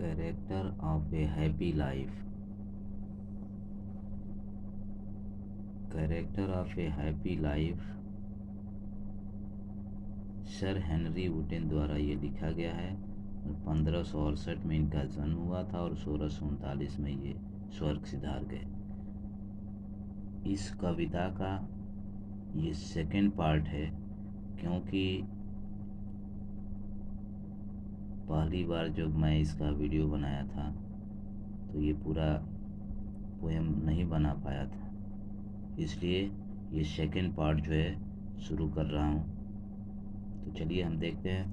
Character of a happy life. Character of a happy life sir Henry Wotton द्वारा ये लिखा गया है। 1568 में इनका जन्म हुआ था और 1639 में ये स्वर्ग सिधार गए। इस कविता का ये सेकंड पार्ट है, क्योंकि पहली बार जब मैं इसका वीडियो बनाया था तो ये पूरा पोएम नहीं बना पाया था, इसलिए ये सेकंड पार्ट जो है शुरू कर रहा हूँ। तो चलिए हम देखते हैं।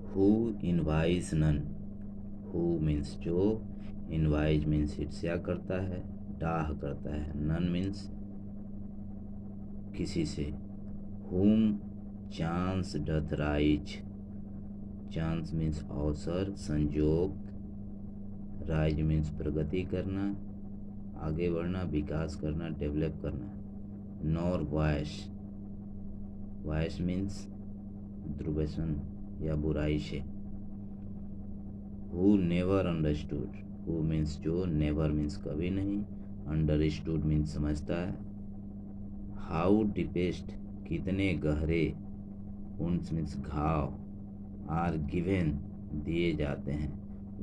Who envies none. Who means जो, इनवाइज मीन्स ईर्ष्या करता है, डाह करता है, नन मीन्स किसी से। हुम chance doth rise. Chance means अवसर, संयोग। राइज मीन्स प्रगति करना, आगे बढ़ना, विकास करना, डेवलप करना। Nor vice. वायस मीन्स दुर्व्यसन या बुराई से। Who never understood. Who means जो, नेवर मीन्स कभी नहीं, अंडरस्टूड मीन्स समझता है। हाउ डीपेस्ट कितने गहरे, वुंड्स मीन्स घाव, आर गिवेन दिए जाते हैं,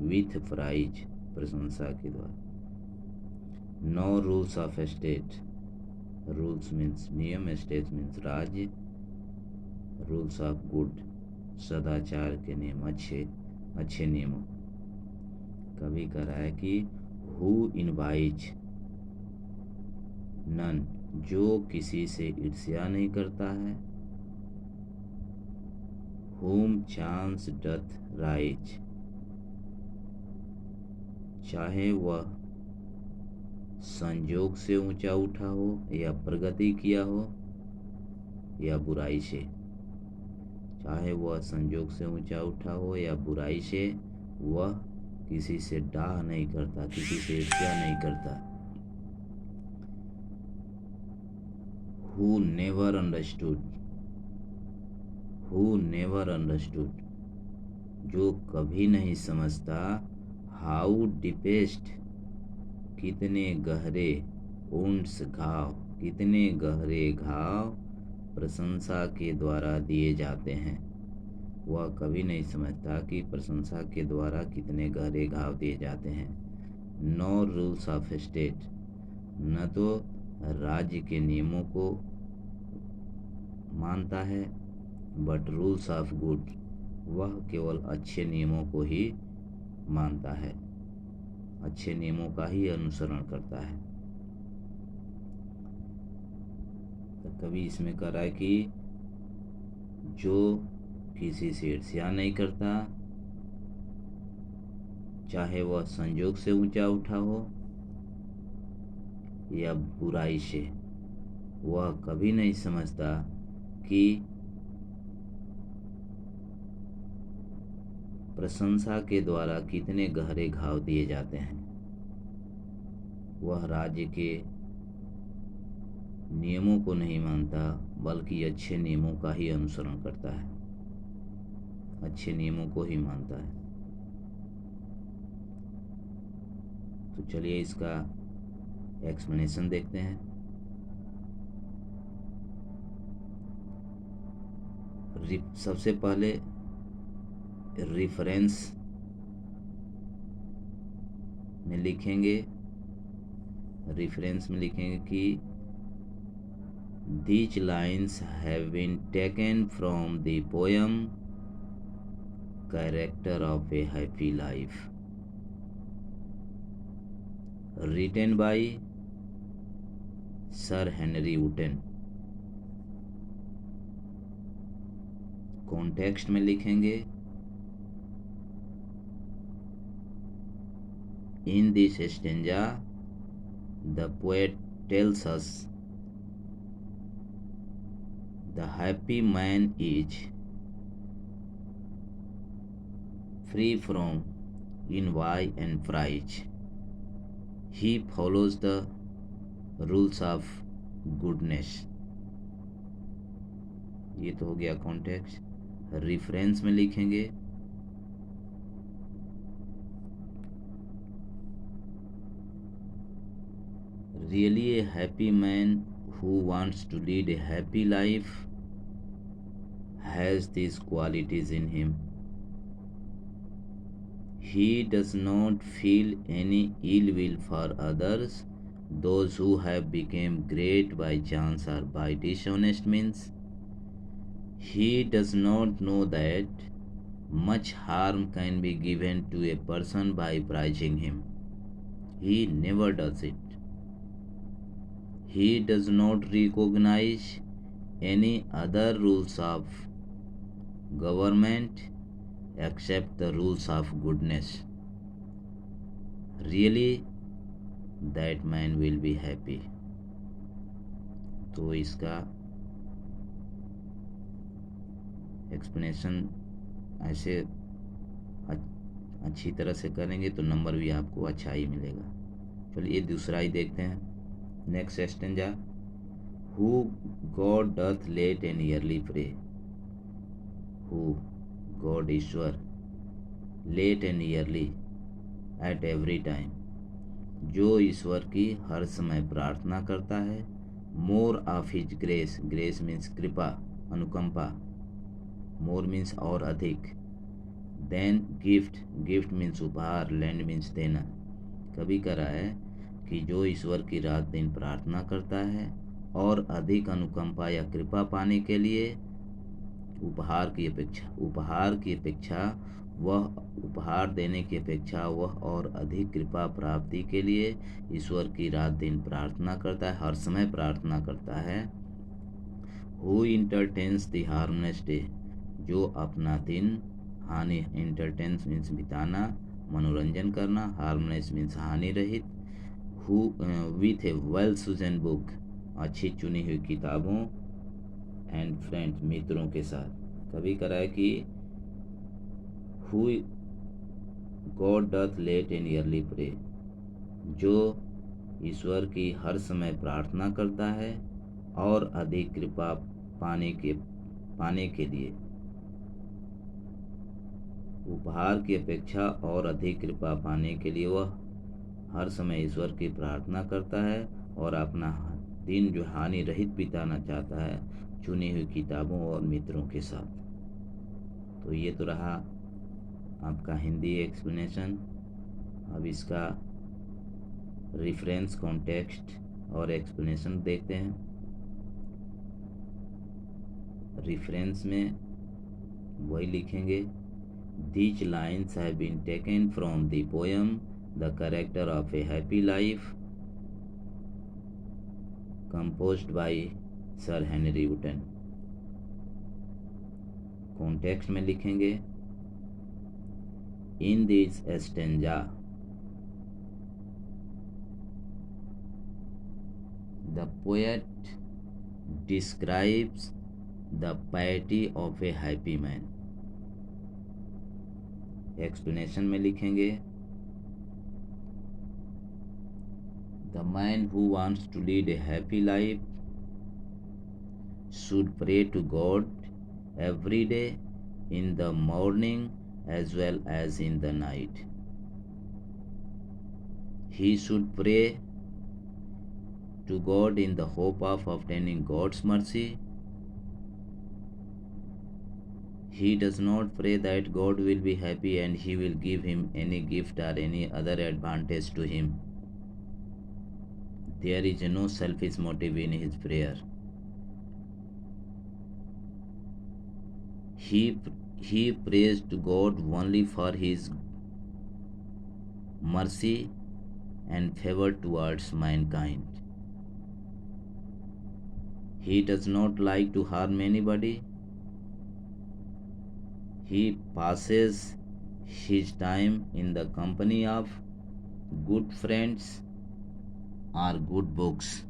विथ प्राइज प्रशंसा के द्वारा। No rules of state. Rules means नियम, स्टेट मीन्स राज्य। रूल्स ऑफ गुड सदाचार के नियम, अच्छे नियमों। कवि कह रहा है कि हु इनवाइज नन, जो किसी से ईर्ष्या नहीं करता है। हुम चांस डथ राइज, चाहे वह संयोग से ऊंचा उठा हो या प्रगति किया हो या बुराई से। चाहे वह संयोग से ऊंचा उठा हो या बुराई से, वह किसी से डाह नहीं करता, किसी से ईर्ष्या नहीं करता। Who never understood. Who never understood, जो कभी नहीं समझता। How deepest, कितने गहरे, wounds घाव, कितने गहरे घाव प्रशंसा के द्वारा दिए जाते हैं। वह कभी नहीं समझता कि प्रशंसा के द्वारा कितने गहरे घाव दिए जाते हैं। नो रूल्स ऑफ स्टेट, न तो राज्य के नियमों को मानता है, बट रूल्स ऑफ गुड, वह केवल अच्छे नियमों को ही मानता है, अच्छे नियमों का ही अनुसरण करता है। तो कवि इसमें कह रहा है कि जो किसी से ईर्ष्या नहीं करता, चाहे वह संयोग से ऊंचा उठा हो या बुराई से, वह कभी नहीं समझता कि प्रशंसा के द्वारा कितने गहरे घाव दिए जाते हैं। वह राज्य के नियमों को नहीं मानता, बल्कि अच्छे नियमों का ही अनुसरण करता है, अच्छे नियमों को ही मानता है। तो चलिए इसका एक्सप्लेनेशन देखते हैं। सबसे पहले रेफरेंस में लिखेंगे, रेफरेंस में लिखेंगे कि these lines have been taken from the poem Character of a Happy Life, written by Sir Henry Wotton। Context में लिखेंगे, in this stanza the poet tells us the happy man is free from envy and pride. He follows the rules of goodness। ये तो हो गया context. Reference में लिखेंगे Really, a happy man who wants to lead a happy life has these qualities in him. He does not feel any ill will for others. Those who have become great by chance or by dishonest means. He does not know that much harm can be given to a person by praising him. He never does it. He does not recognize any other rules of government except the rules of goodness. Really, that man will be happy. तो इसका explanation ऐसे अच्छी तरह से करेंगे तो number भी आपको अच्छा ही मिलेगा। चलिए दूसरा ही देखते हैं। Next stanza, who God doth late and early pray. Who God ईश्वर, late and early at every time, जो ईश्वर की हर समय प्रार्थना करता है। More of his grace, grace means कृपा, अनुकंपा, मोर मीन्स और अधिक। देन गिफ्ट, गिफ्ट मीन्स उपहार, लैंड मीन्स देना। कभी करा है कि जो ईश्वर की रात दिन प्रार्थना करता है और अधिक अनुकंपा या कृपा पाने के लिए उपहार की अपेक्षा वह उपहार देने की अपेक्षा वह और अधिक कृपा प्राप्ति के लिए ईश्वर की रात दिन प्रार्थना करता है, हर समय प्रार्थना करता है। Who entertains the harmless day, जो अपना दिन हानि, इंटरटेन्स मीन्स बिताना, मनोरंजन करना, हार्मलेस मीन्स हानि रहित। Who with A well chosen book, अच्छी चुनी हुई किताबों, एंड फ्रेंड्स, मित्रों के साथ। कभी करा है कि who God doth late and early pray, जो ईश्वर की हर समय प्रार्थना करता है और अधिक कृपा पाने के लिए उपहार की अपेक्षा और अधिक कृपा पाने के लिए वह हर समय ईश्वर की प्रार्थना करता है और अपना दिन जो हानि रहित बिताना चाहता है चुनी हुई किताबों और मित्रों के साथ। तो ये तो रहा आपका हिंदी एक्सप्लेनेशन। अब इसका रेफरेंस, कॉन्टेक्स्ट और एक्सप्लेनेशन देखते हैं। रेफरेंस में वही लिखेंगे, These lines have been taken from the poem The Character of a Happy Life, composed by Sir Henry Wotton। Context में लिखेंगे, In this stanza the poet describes the piety of a happy man। Explanation में लिखेंगे, The man who wants to lead a happy life should pray to God every day, in the morning as well as in the night. He should pray to God in the hope of obtaining God's mercy. He does not pray that God will be happy and he will give him any gift or any other advantage to him. There is no selfish motive in his prayer. He prays to God only for his mercy and favor towards mankind. He does not like to harm anybody. He passes his time in the company of good friends or good books.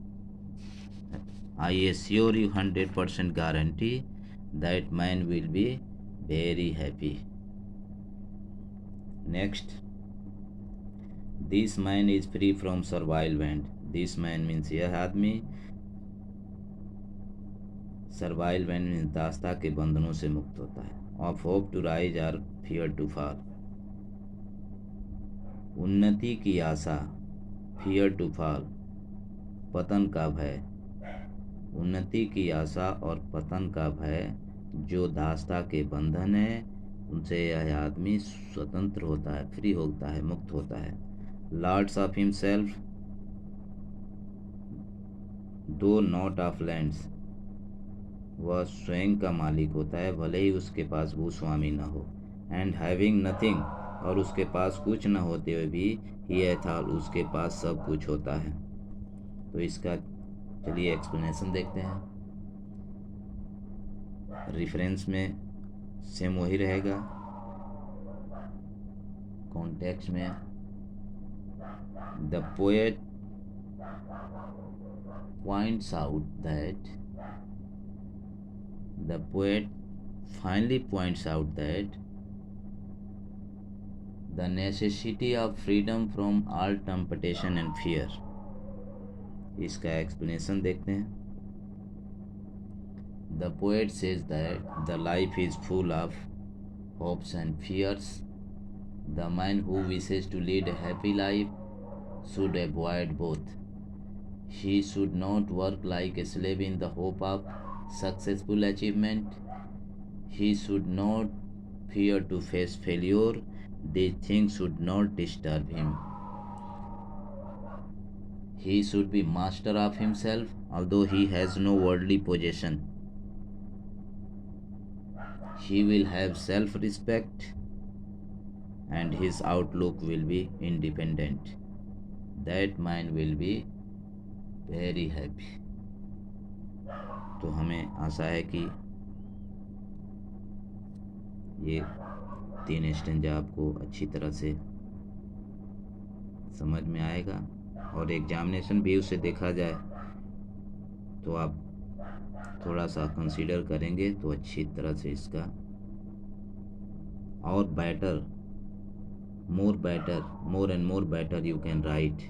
I assure you 100% guarantee that man will be very happy. Next, this man is free from surveillance. This man means यह आदमी, surveillance means दास्ता के बंधनों से मुक्त होता है। Of hope to rise or fear to fall, उन्नति की आशा, fear to fall, पतन का भय, उन्नति की आशा और पतन का भय जो दासता के बंधन है, उनसे यह आदमी स्वतंत्र होता है, फ्री होता है, मुक्त होता है। लॉर्ड्स ऑफ हिमसेल्फ दो नॉट ऑफ लैंड्स, वह स्वयं का मालिक होता है भले ही उसके पास भूस्वामी न हो। एंड हैविंग नथिंग, और उसके पास कुछ न होते हुए भी ही है था, उसके पास सब कुछ होता है। तो इसका चलिए एक्सप्लेनेशन देखते हैं। रेफरेंस में सेम वही रहेगा, कॉन्टेक्स्ट में the poet points out that the poet finally points out that the necessity of freedom from all temptation and fear। इसका एक्सप्लेनेशन देखते हैं। The poet says that the life is full of hopes and fears. The man who wishes to lead a happy life should avoid both. He should not work like a slave in the hope of successful achievement. He should not fear to face failure. These things should not disturb him. He should be master of himself, although he has no worldly possession. He will have self-respect and his outlook will be independent. That man will be very happy। तो हमें आशा है कि ये 3 stanza आपको अच्छी तरह से समझ में आएगा, और एग्जामिनेशन भी उसे देखा जाए तो आप थोड़ा सा कंसीडर करेंगे तो अच्छी तरह से इसका और better, more and more better you can write.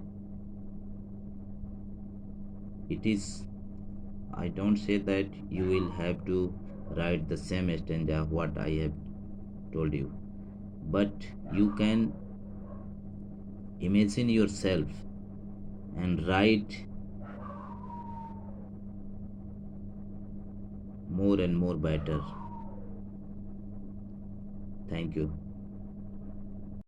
It is, I don't say that you will have to write the same stanza what I have told you, but you can imagine yourself and write more and more better। Thank you।